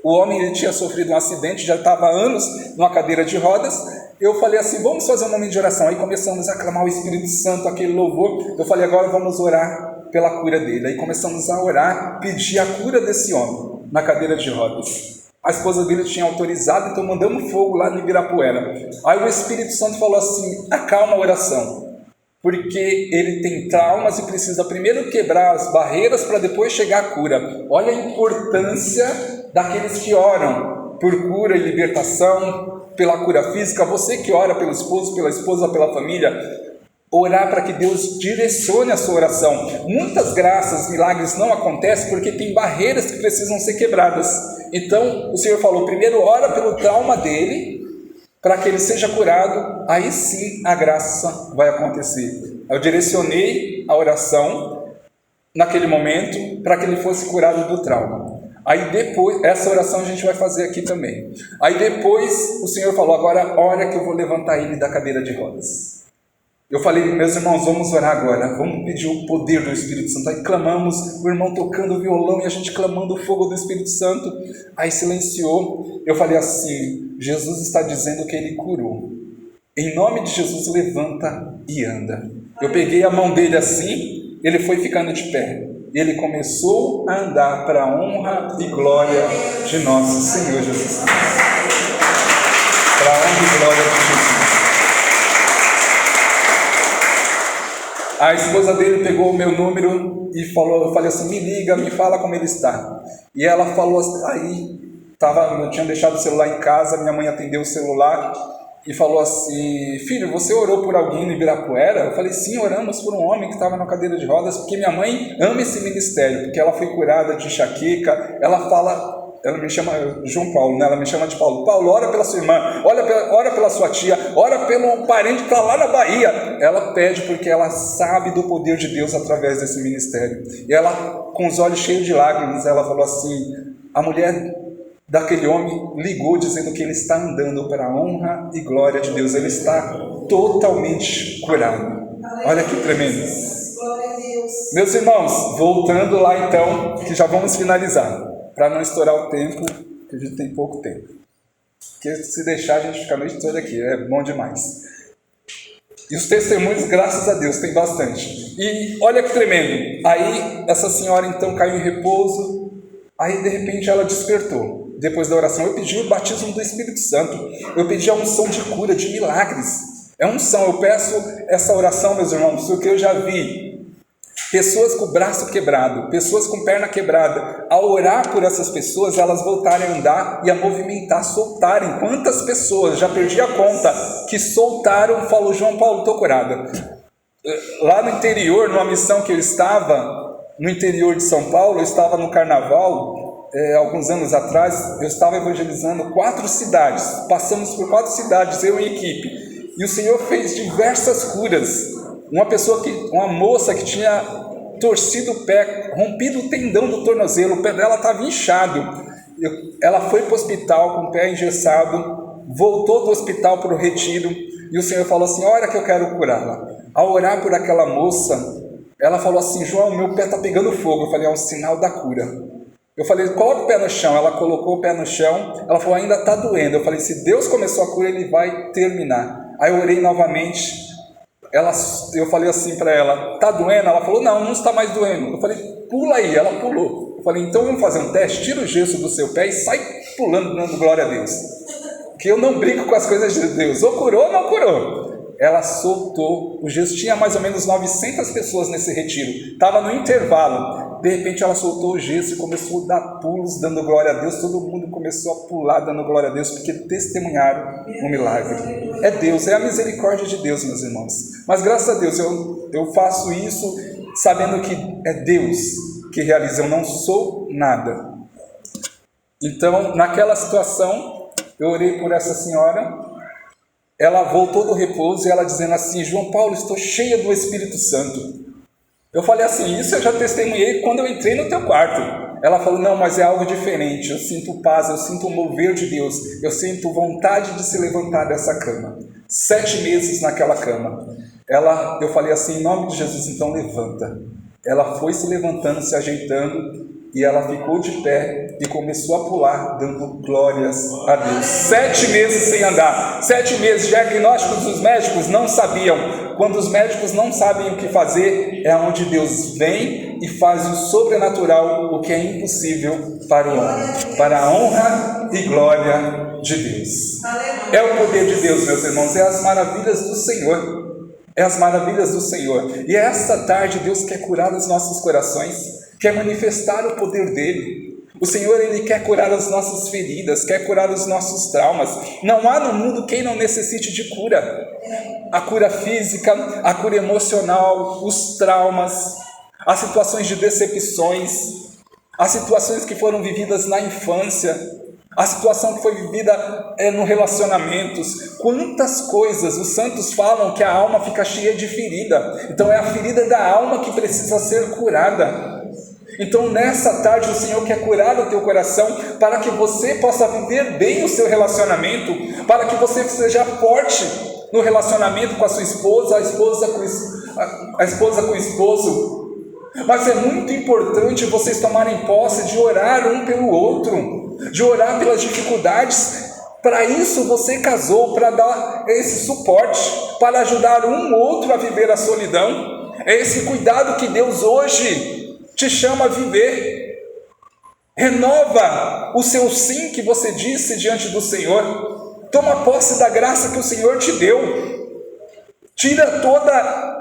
O homem ele tinha sofrido um acidente, já estava há anos numa cadeira de rodas. Eu falei assim, vamos fazer um momento de oração. Aí começamos a clamar o Espírito Santo, aquele louvor. Eu falei, agora vamos orar pela cura dele. Aí começamos a orar, pedir a cura desse homem na cadeira de rodas. A esposa dele tinha autorizado, então mandamos fogo lá no Ibirapuera. Aí o Espírito Santo falou assim, acalma a oração, porque ele tem traumas e precisa primeiro quebrar as barreiras para depois chegar à cura. Olha a importância daqueles que oram por cura e libertação, pela cura física. Você que ora pelo esposo, pela esposa, pela família, orar para que Deus direcione a sua oração. Muitas graças, milagres não acontecem porque tem barreiras que precisam ser quebradas. Então o Senhor falou, primeiro ora pelo trauma dele, para que ele seja curado, aí sim a graça vai acontecer. Eu direcionei a oração naquele momento para que ele fosse curado do trauma. Aí depois, essa oração a gente vai fazer aqui também. Aí depois o Senhor falou, agora ora que eu vou levantar ele da cadeira de rodas. Eu falei, meus irmãos, vamos orar agora, vamos pedir o poder do Espírito Santo. Aí clamamos, o irmão tocando violão e a gente clamando o fogo do Espírito Santo. Aí silenciou. Eu falei assim, Jesus está dizendo que ele curou. Em nome de Jesus, levanta e anda. Eu peguei a mão dele assim, ele foi ficando de pé. E ele começou a andar para a honra e glória de nosso Senhor Jesus Cristo. Para a honra e glória de Jesus. A esposa dele pegou o meu número e falou, eu falei assim, me liga, me fala como ele está. E ela falou assim, eu tinha deixado o celular em casa, minha mãe atendeu o celular e falou assim, filho, você orou por alguém no Ibirapuera? Eu falei, sim, oramos por um homem que estava na cadeira de rodas, porque minha mãe ama esse ministério, porque ela foi curada de enxaqueca. Ela me chama João Paulo, né? Ela me chama de Paulo. Paulo, ora pela sua irmã, ora pela sua tia, ora pelo parente que está lá na Bahia. Ela pede porque ela sabe do poder de Deus através desse ministério. E ela, com os olhos cheios de lágrimas, ela falou assim, a mulher daquele homem ligou dizendo que ele está andando para a honra e glória de Deus. Ele está totalmente curado. Olha que tremendo. Meus irmãos, voltando lá então, que já vamos finalizar. Para não estourar o tempo, que a gente tem pouco tempo. Porque se deixar, a gente fica a noite toda aqui, é bom demais. E os testemunhos, graças a Deus, tem bastante. E olha que tremendo. Aí, essa senhora então caiu em repouso. Aí, de repente, ela despertou. Depois da oração, eu pedi o batismo do Espírito Santo. Eu pedi a unção de cura, de milagres. É unção. Eu peço essa oração, meus irmãos, porque eu já vi pessoas com o braço quebrado, pessoas com perna quebrada. Ao orar por essas pessoas, elas voltarem a andar e a movimentar, soltarem. Quantas pessoas, já perdi a conta, que soltaram, falou, João Paulo, estou curada. Lá no interior, numa missão que eu estava, no interior de São Paulo, eu estava no carnaval, alguns anos atrás, eu estava evangelizando 4 cidades, passamos por 4 cidades, eu e equipe, e o Senhor fez diversas curas. Uma moça que tinha torcido o pé, rompido o tendão do tornozelo, o pé dela estava inchado. Ela foi para o hospital com o pé engessado, voltou do hospital para o retiro, e o Senhor falou assim, olha que eu quero curá-la. Ao orar por aquela moça, ela falou assim, João, meu pé está pegando fogo. Eu falei, é um sinal da cura. Eu falei, coloca o pé no chão. Ela colocou o pé no chão, ela falou, ainda está doendo. Eu falei, se Deus começou a cura, Ele vai terminar. Aí eu orei novamente. Eu falei assim para ela, está doendo? Ela falou, não está mais doendo. Eu falei, pula aí. Ela pulou. Eu falei, então vamos fazer um teste, tira o gesso do seu pé e sai pulando, dando glória a Deus. Que eu não brinco com as coisas de Deus, ou curou ou não curou. Ela soltou o gesso, tinha mais ou menos 900 pessoas nesse retiro, estava no intervalo. De repente ela soltou o gesso e começou a dar pulos, dando glória a Deus. Todo mundo começou a pular, dando glória a Deus, porque testemunharam um milagre. É Deus, é a misericórdia de Deus, meus irmãos. Mas graças a Deus, eu faço isso sabendo que é Deus que realiza, eu não sou nada. Então, naquela situação, eu orei por essa senhora. Ela voltou do repouso e ela dizendo assim, João Paulo, estou cheia do Espírito Santo. Eu falei assim, isso eu já testemunhei quando eu entrei no teu quarto. Ela falou, não, mas é algo diferente, eu sinto paz, eu sinto o mover de Deus, eu sinto vontade de se levantar dessa cama. 7 meses naquela cama. Eu falei assim, em nome de Jesus, então levanta. Ela foi se levantando, se ajeitando, e ela ficou de pé e começou a pular, dando glórias a Deus. 7 meses sem andar, 7 meses. Diagnósticos dos médicos não sabiam. Quando os médicos não sabem o que fazer, é onde Deus vem e faz o sobrenatural, o que é impossível para o homem, para a honra e glória de Deus. É o poder de Deus, meus irmãos, é as maravilhas do Senhor. É as maravilhas do Senhor. E esta tarde Deus quer curar os nossos corações, quer manifestar o poder dele. O Senhor, Ele quer curar as nossas feridas, quer curar os nossos traumas. Não há no mundo quem não necessite de cura. A cura física, a cura emocional, os traumas, as situações de decepções, as situações que foram vividas na infância, a situação que foi vivida no relacionamentos. Quantas coisas os santos falam que a alma fica cheia de ferida. Então é a ferida da alma que precisa ser curada. Então nessa tarde o Senhor quer curar o teu coração para que você possa viver bem o seu relacionamento, para que você seja forte no relacionamento com a sua esposa, a esposa com o esposo. Mas é muito importante vocês tomarem posse de orar um pelo outro, de orar pelas dificuldades. Para isso você casou, para dar esse suporte, para ajudar um outro a viver a solidão. É esse cuidado que Deus hoje te chama a viver. Renova o seu sim que você disse diante do Senhor. Toma posse da graça que o Senhor te deu. Tira toda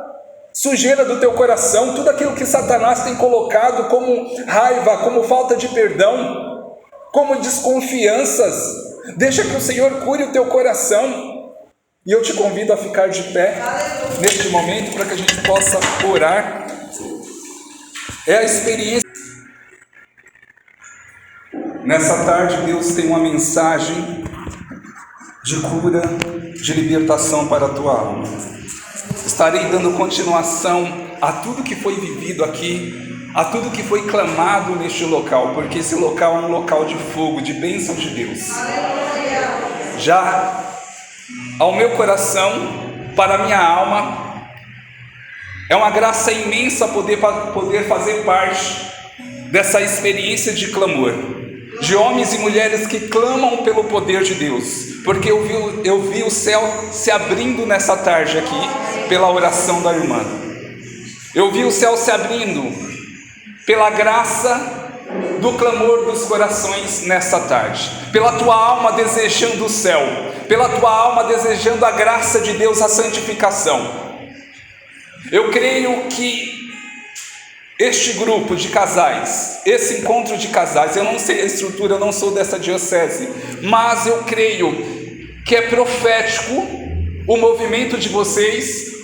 sujeira do teu coração, tudo aquilo que Satanás tem colocado como raiva, como falta de perdão, como desconfianças. Deixa que o Senhor cure o teu coração. E eu te convido a ficar de pé neste momento para que a gente possa orar. É a experiência. Nessa tarde Deus tem uma mensagem de cura, de libertação para a tua alma. Estarei dando continuação a tudo que foi vivido aqui, a tudo que foi clamado neste local, porque esse local é um local de fogo, de bênção de Deus. Já ao meu coração, para a minha alma, é uma graça imensa poder fazer parte dessa experiência de clamor, de homens e mulheres que clamam pelo poder de Deus, porque eu vi o céu se abrindo nessa tarde aqui, pela oração da irmã. Eu vi o céu se abrindo pela graça do clamor dos corações nessa tarde, pela tua alma desejando o céu, pela tua alma desejando a graça de Deus, a santificação. Eu creio que este grupo de casais, esse encontro de casais, eu não sei a estrutura, eu não sou dessa diocese, mas eu creio que é profético o movimento de vocês,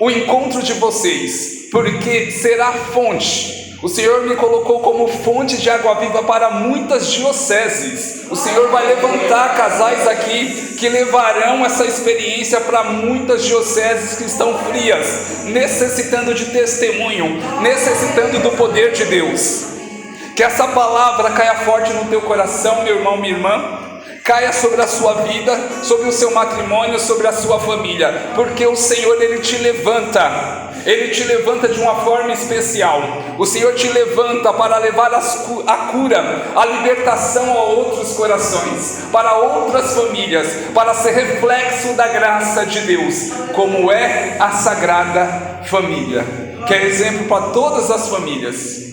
o encontro de vocês, porque será fonte. O Senhor me colocou como fonte de água viva para muitas dioceses. O Senhor vai levantar casais aqui que levarão essa experiência para muitas dioceses que estão frias, necessitando de testemunho, necessitando do poder de Deus. Que essa palavra caia forte no teu coração, meu irmão, minha irmã. Caia sobre a sua vida, sobre o seu matrimônio, sobre a sua família, porque o Senhor, Ele te levanta. Ele te levanta de uma forma especial. O Senhor te levanta para levar a cura, a libertação a outros corações, para outras famílias, para ser reflexo da graça de Deus, como é a Sagrada Família, que é exemplo para todas as famílias.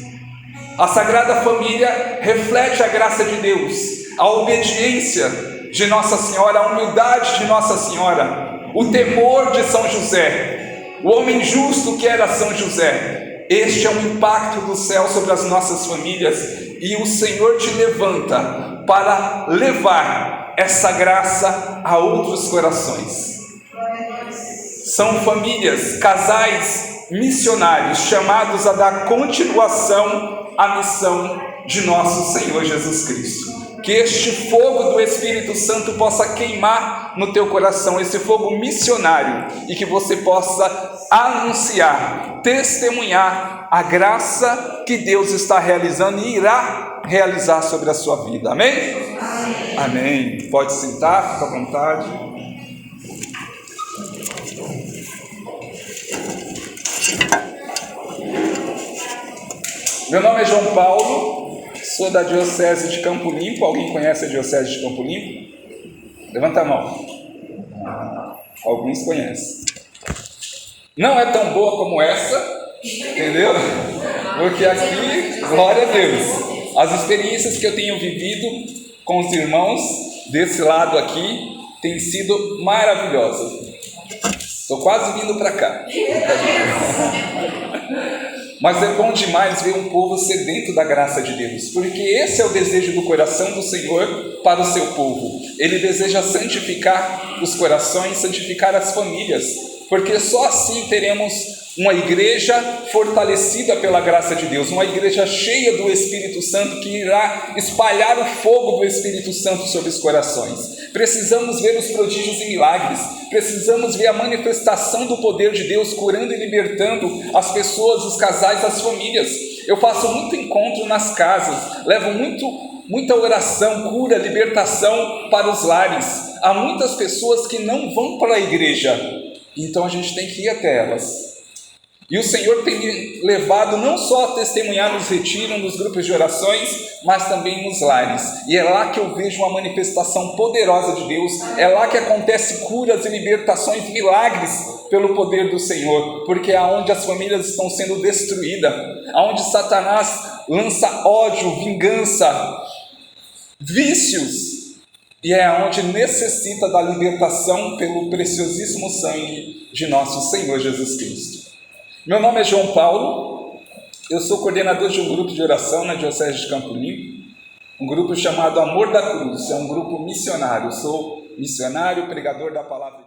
A Sagrada Família reflete a graça de Deus, a obediência de Nossa Senhora, a humildade de Nossa Senhora, o temor de São José, o homem justo que era São José. Este é um impacto do céu sobre as nossas famílias, e o Senhor te levanta para levar essa graça a outros corações. São famílias, casais missionários, chamados a dar continuação à missão de nosso Senhor Jesus Cristo. Que este fogo do Espírito Santo possa queimar no teu coração, esse fogo missionário, e que você possa anunciar, testemunhar a graça que Deus está realizando e irá realizar sobre a sua vida. Amém? Amém. Amém. Pode sentar, fica à vontade. Meu nome é João Paulo, sou da Diocese de Campo Limpo. Alguém conhece a Diocese de Campo Limpo? Levanta a mão. Alguns conhecem. Não é tão boa como essa, entendeu? Porque aqui, glória a Deus, as experiências que eu tenho vivido com os irmãos desse lado aqui têm sido maravilhosas. Estou quase vindo para cá. Mas é bom demais ver um povo sedento da graça de Deus, porque esse é o desejo do coração do Senhor para o seu povo. Ele deseja santificar os corações, santificar as famílias, porque só assim teremos uma igreja fortalecida pela graça de Deus, uma igreja cheia do Espírito Santo, que irá espalhar o fogo do Espírito Santo sobre os corações. Precisamos ver os prodígios e milagres, precisamos ver a manifestação do poder de Deus, curando e libertando as pessoas, os casais, as famílias. Eu faço muito encontro nas casas, levo muita oração, cura, libertação para os lares. Há muitas pessoas que não vão para a igreja, então a gente tem que ir até elas. E o Senhor tem me levado não só a testemunhar nos retiros, nos grupos de orações, mas também nos lares. E é lá que eu vejo uma manifestação poderosa de Deus, é lá que acontece curas e libertações, milagres pelo poder do Senhor, porque é onde as famílias estão sendo destruídas, aonde Satanás lança ódio, vingança, vícios, e é onde necessita da libertação pelo preciosíssimo sangue de nosso Senhor Jesus Cristo. Meu nome é João Paulo, eu sou coordenador de um grupo de oração na Diocese de Campo Limpo, um grupo chamado Amor da Cruz, é um grupo missionário. Eu sou missionário, pregador da palavra de Deus.